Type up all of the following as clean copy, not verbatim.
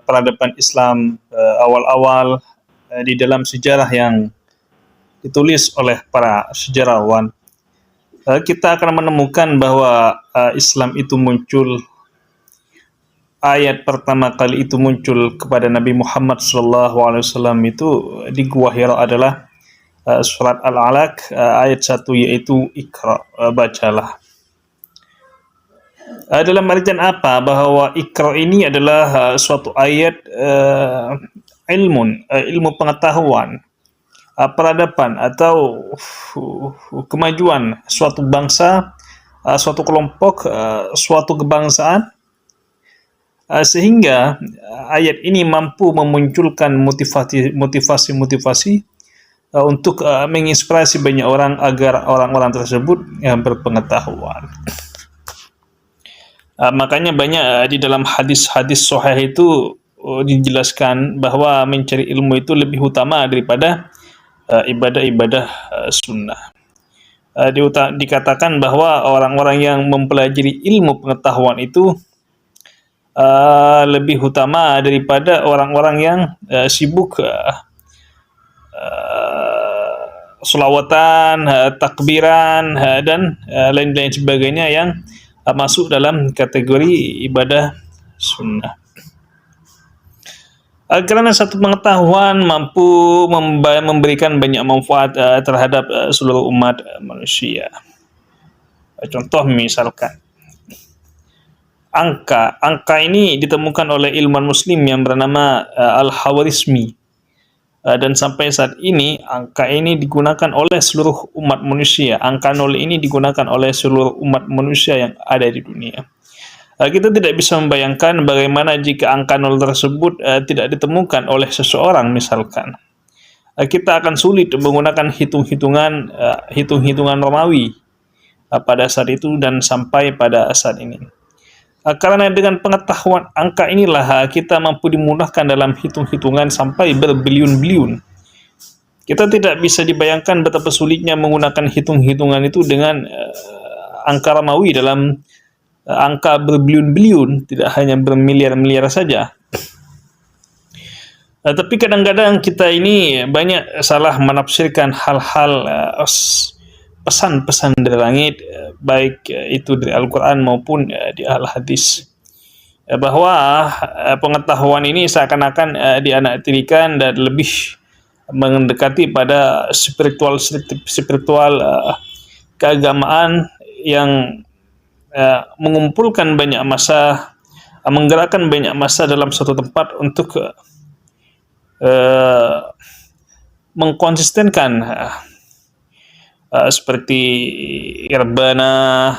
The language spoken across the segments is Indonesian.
peradaban Islam awal-awal di dalam sejarah yang ditulis oleh para sejarawan, kita akan menemukan bahwa Islam itu muncul, ayat pertama kali itu muncul kepada Nabi Muhammad SAW itu di Gua Hira adalah surat Al-Alaq ayat 1, yaitu Iqra, bacalah. Dalam artian apa? Bahwa Iqra ini adalah suatu ayat ilmu pengetahuan, peradaban atau kemajuan suatu bangsa, suatu kelompok, suatu kebangsaan, sehingga ayat ini mampu memunculkan motivasi untuk menginspirasi banyak orang agar orang-orang tersebut berpengetahuan. Makanya banyak di dalam hadis-hadis sahih itu dijelaskan bahwa mencari ilmu itu lebih utama daripada ibadah-ibadah sunnah. Dikatakan bahwa orang-orang yang mempelajari ilmu pengetahuan itu lebih utama daripada orang-orang yang sibuk selawatan, takbiran, dan lain-lain sebagainya yang masuk dalam kategori ibadah sunnah. Karena satu pengetahuan mampu memberikan banyak manfaat terhadap seluruh umat manusia. Contoh misalkan angka ini ditemukan oleh ilmuwan muslim yang bernama Al-Khawarizmi, dan sampai saat ini angka ini digunakan oleh seluruh umat manusia. Angka 0 ini digunakan oleh seluruh umat manusia yang ada di dunia. Kita tidak bisa membayangkan bagaimana jika angka 0 tersebut tidak ditemukan oleh seseorang misalkan. Kita akan sulit menggunakan hitung-hitungan Romawi pada saat itu dan sampai pada saat ini. Karena dengan pengetahuan angka inilah kita mampu dimudahkan dalam hitung-hitungan sampai berbiliun-biliun. Kita tidak bisa dibayangkan betapa sulitnya menggunakan hitung-hitungan itu dengan angka Romawi dalam angka berbiliun-biliun, tidak hanya bermiliar-miliar saja. Tapi kadang-kadang kita ini banyak salah menafsirkan hal-hal pesan-pesan dari langit, baik itu dari Al-Quran maupun di Al-Hadis, bahwa pengetahuan ini seakan-akan dianaktirikan dan lebih mendekati pada spiritual keagamaan yang mengumpulkan banyak massa, menggerakkan banyak massa dalam suatu tempat untuk mengkonsistenkan seperti irbana,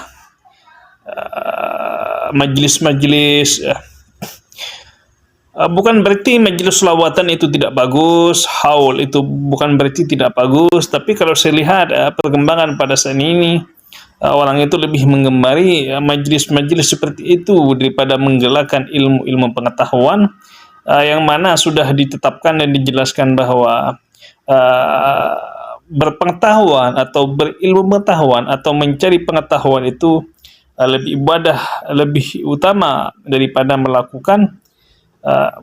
majlis-majlis. Bukan berarti majlis selawatan itu tidak bagus, haul itu bukan berarti tidak bagus, tapi kalau saya lihat perkembangan pada saat ini, orang itu lebih menggemari majlis-majlis seperti itu daripada menggalakkan ilmu-ilmu pengetahuan yang mana sudah ditetapkan dan dijelaskan bahwa berpengetahuan atau berilmu pengetahuan atau mencari pengetahuan itu lebih ibadah, lebih utama daripada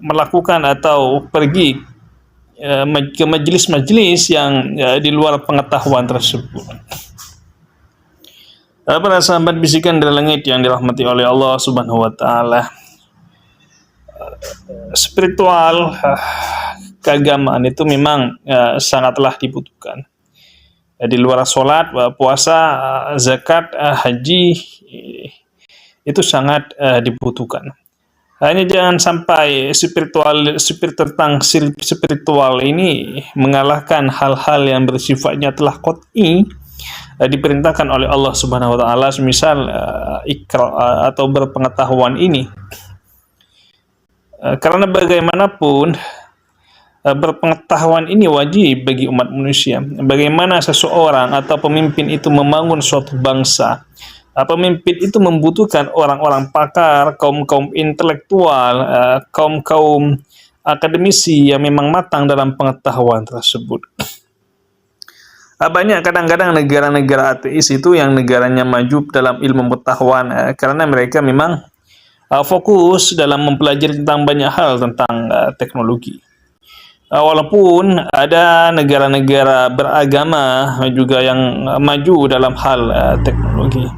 melakukan atau pergi ke majelis-majelis yang di luar pengetahuan tersebut. Para sahabat bisikan dari langit yang dirahmati oleh Allah Subhanahu wa taala, spiritual keagamaan itu memang sangatlah dibutuhkan. Di luar sholat, puasa, zakat, haji, itu sangat dibutuhkan. Hanya jangan sampai spiritual ini mengalahkan hal-hal yang bersifatnya telah qat'i diperintahkan oleh Allah Subhanahu wa taala, semisal ikra atau berpengetahuan ini. Karena bagaimanapun berpengetahuan ini wajib bagi umat manusia. Bagaimana seseorang atau pemimpin itu membangun suatu bangsa, pemimpin itu membutuhkan orang-orang pakar, kaum-kaum intelektual, kaum-kaum akademisi yang memang matang dalam pengetahuan tersebut. Banyak kadang-kadang negara-negara ateis itu yang negaranya maju dalam ilmu pengetahuan karena mereka memang fokus dalam mempelajari tentang banyak hal tentang teknologi. Walaupun ada negara-negara beragama juga yang maju dalam hal teknologi,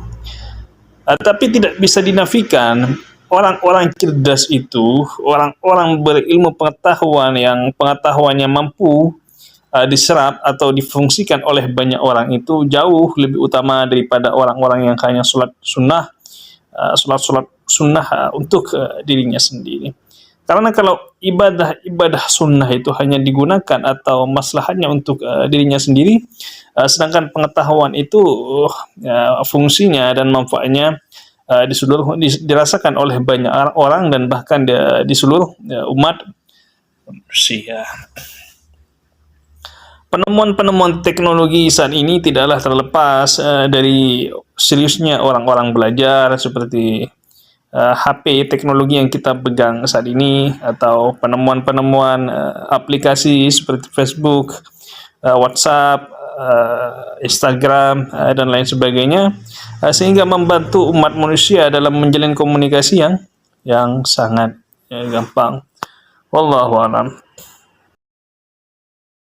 tapi tidak bisa dinafikan orang-orang cerdas itu, orang-orang berilmu pengetahuan yang pengetahuannya mampu diserap atau difungsikan oleh banyak orang itu jauh lebih utama daripada orang-orang yang hanya sholat sunnah untuk dirinya sendiri. Karena kalau ibadah sunnah itu hanya digunakan atau maslahatnya untuk dirinya sendiri, sedangkan pengetahuan itu fungsinya dan manfaatnya dirasakan oleh banyak orang dan bahkan di seluruh umat manusia. Penemuan-penemuan teknologi saat ini tidaklah terlepas dari seriusnya orang-orang belajar, seperti HP teknologi yang kita pegang saat ini, atau penemuan-penemuan aplikasi seperti Facebook, WhatsApp, Instagram, dan lain sebagainya, sehingga membantu umat manusia dalam menjalin komunikasi yang sangat gampang. Wallahu a'lam.